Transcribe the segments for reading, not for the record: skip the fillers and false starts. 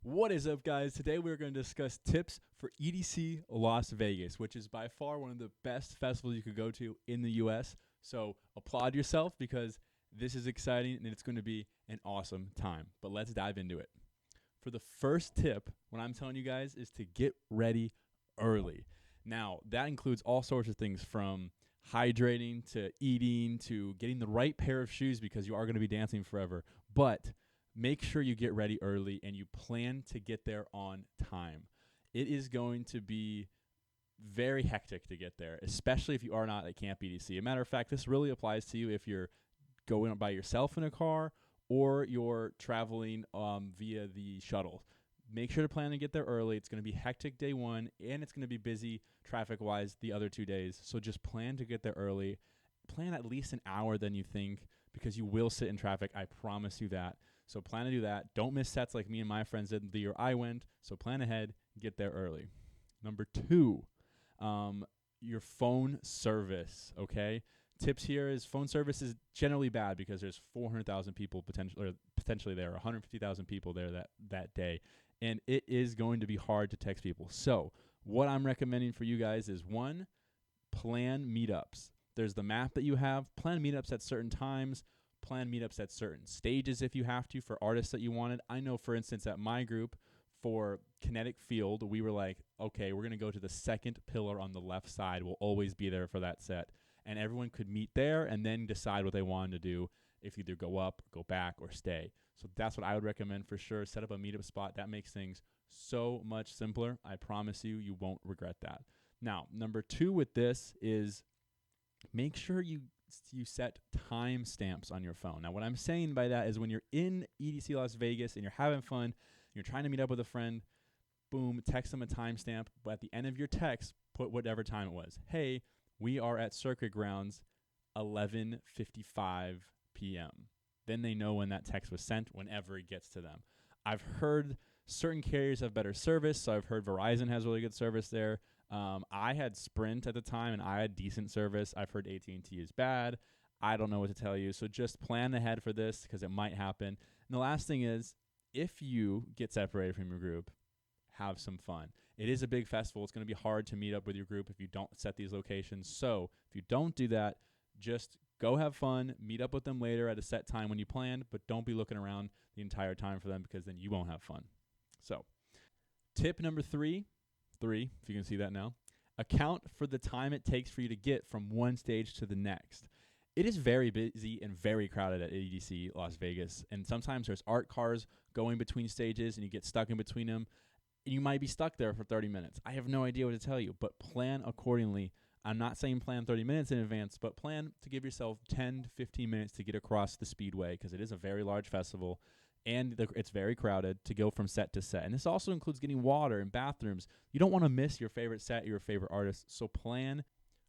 What is up, guys? Today we're going to discuss tips for EDC Las Vegas, which is by far one of the best festivals you could go to in the US. So applaud yourself because this is exciting and it's going to be an awesome time. But let's dive into it. For the first tip, what I'm telling you guys is to get ready early. Now, that includes all sorts of things from hydrating to eating to getting the right pair of shoes because you are going to be dancing forever. But make sure you get ready early and you plan to get there on time. It is going to be very hectic to get there, especially if you are not at Camp EDC. A matter of fact, this really applies to you if you're going by yourself in a car or you're traveling via the shuttle. Make sure to plan to get there early. It's going to be hectic day one, and it's going to be busy traffic-wise the other 2 days. So just plan to get there early. Plan at least an hour than you think because you will sit in traffic. I promise you that. So plan to do that. Don't miss sets like me and my friends did the year I went. So plan ahead, get there early. Number 2, your phone service, okay? Tips here is phone service is generally bad because there's 400,000 people potentially there, 150,000 people there that day. And it is going to be hard to text people. So what I'm recommending for you guys is 1, plan meetups. There's the map that you have. Plan meetups at certain times. Plan meetups at certain stages if you have to for artists that you wanted. I know, for instance, at my group for Kinetic Field, we were like, okay, we're going to go to the second pillar on the left side. We'll always be there for that set. And everyone could meet there and then decide what they wanted to do, if either go up, go back, or stay. So that's what I would recommend for sure. Set up a meetup spot. That makes things so much simpler. I promise you, you won't regret that. Now, number 2 with this is make sure you set time stamps on your phone. Now, what I'm saying by that is when you're in EDC Las Vegas and you're having fun, you're trying to meet up with a friend, boom, text them a timestamp. But at the end of your text, put whatever time it was. Hey, we are at Circuit Grounds, 11:55 p.m. Then they know when that text was sent whenever it gets to them. I've heard certain carriers have better service, so I've heard Verizon has really good service there. I had Sprint at the time, and I had decent service. I've heard AT&T is bad. I don't know what to tell you. So just plan ahead for this because it might happen. And the last thing is, if you get separated from your group, have some fun. It is a big festival. It's going to be hard to meet up with your group if you don't set these locations. So if you don't do that, just go have fun, meet up with them later at a set time when you planned, but don't be looking around the entire time for them because then you won't have fun. So tip number 3, if you can see that now, account for the time it takes for you to get from one stage to the next. It is very busy and very crowded at EDC Las Vegas, and sometimes there's art cars going between stages and you get stuck in between them, and you might be stuck there for 30 minutes. I have no idea what to tell you, but plan accordingly. I'm not saying plan 30 minutes in advance, but plan to give yourself 10 to 15 minutes to get across the speedway because it is a very large festival. And it's very crowded to go from set to set. And this also includes getting water and bathrooms. You don't want to miss your favorite set, your favorite artist. So plan.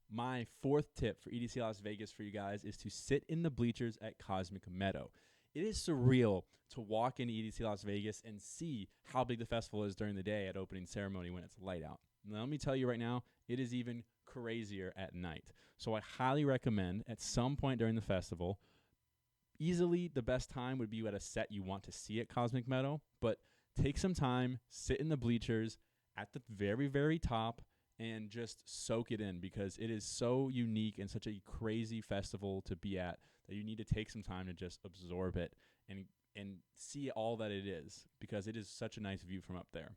My 4th tip for EDC Las Vegas for you guys is to sit in the bleachers at Cosmic Meadow. It is surreal to walk into EDC Las Vegas and see how big the festival is during the day at opening ceremony when it's light out. Now, let me tell you right now, it is even crazier at night. So I highly recommend at some point during the festival, easily the best time would be at a set you want to see at Cosmic Meadow, but take some time, sit in the bleachers at the very, very top, and just soak it in because it is so unique and such a crazy festival to be at that you need to take some time to just absorb it and see all that it is because it is such a nice view from up there.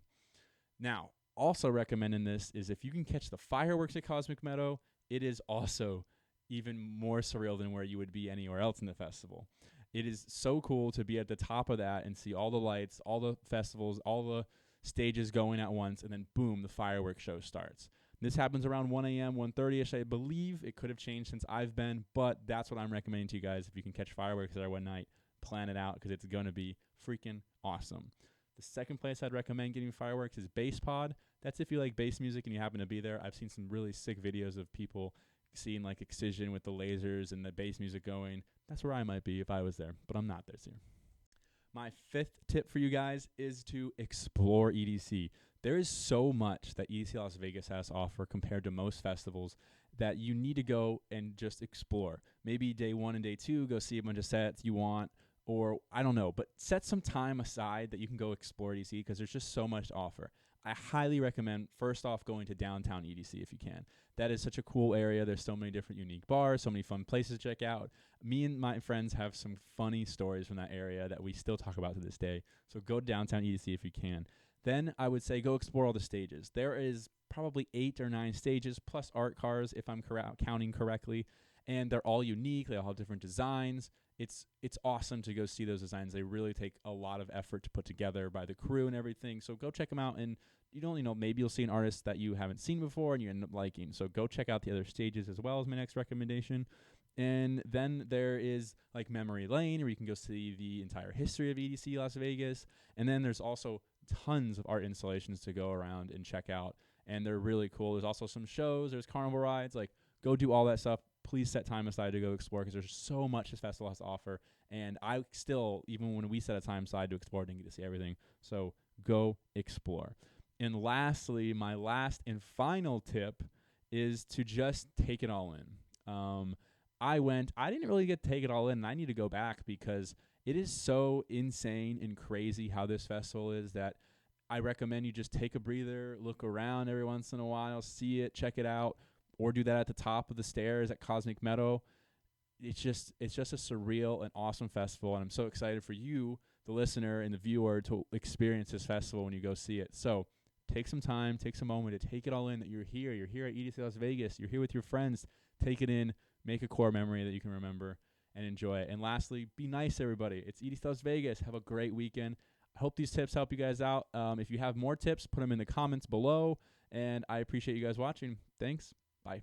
Now, also recommending this is if you can catch the fireworks at Cosmic Meadow, it is also even more surreal than where you would be anywhere else in the festival. It is so cool to be at the top of that and see all the lights, all the festivals, all the stages going at once, and then boom, the fireworks show starts. This happens around 1 a.m., 1:30ish. I believe it could have changed since I've been, but that's what I'm recommending to you guys. If you can catch fireworks there one night, plan it out because it's going to be freaking awesome. The second place I'd recommend getting fireworks is Bass Pod. That's if you like bass music and you happen to be there. I've seen some really sick videos of people seeing like Excision with the lasers and the bass music going. That's where I might be if I was there, but I'm not this year. My 5th tip for you guys is to explore EDC. There is so much that EDC Las Vegas has to offer compared to most festivals that you need to go and just explore. Maybe day 1 and day 2, go see a bunch of sets you want, or I don't know, but set some time aside that you can go explore EDC because there's just so much to offer. I highly recommend, first off, going to downtown EDC if you can. That is such a cool area. There's so many different unique bars, so many fun places to check out. Me and my friends have some funny stories from that area that we still talk about to this day. So go to downtown EDC if you can. Then I would say go explore all the stages. There is probably 8 or 9 stages plus art cars if I'm counting correctly, and they're all unique. They all have different designs. It's awesome to go see those designs. They really take a lot of effort to put together by the crew and everything. So go check them out, and you don't maybe you'll see an artist that you haven't seen before and you end up liking. So go check out the other stages as well as my next recommendation. And then there is like Memory Lane, where you can go see the entire history of EDC Las Vegas. And then there's also tons of art installations to go around and check out, and they're really cool. There's also some shows. There's carnival rides. Like, go do all that stuff. Please set time aside to go explore because there's so much this festival has to offer. And I still, even when we set a time aside to explore, didn't get to see everything. So go explore. And lastly, my last and final tip is to just take it all in. I didn't really get to take it all in, and I need to go back because it is so insane and crazy how this festival is that I recommend you just take a breather, look around every once in a while, see it, check it out, or do that at the top of the stairs at Cosmic Meadow. It's just a surreal and awesome festival, and I'm so excited for you, the listener and the viewer, to experience this festival when you go see it. So take some time, take some moment to take it all in that you're here. You're here at EDC Las Vegas. You're here with your friends. Take it in. Make a core memory that you can remember and enjoy it. And lastly, be nice, everybody. It's EDC Las Vegas. Have a great weekend. I hope these tips help you guys out. If you have more tips, put them in the comments below. And I appreciate you guys watching. Thanks. Bye.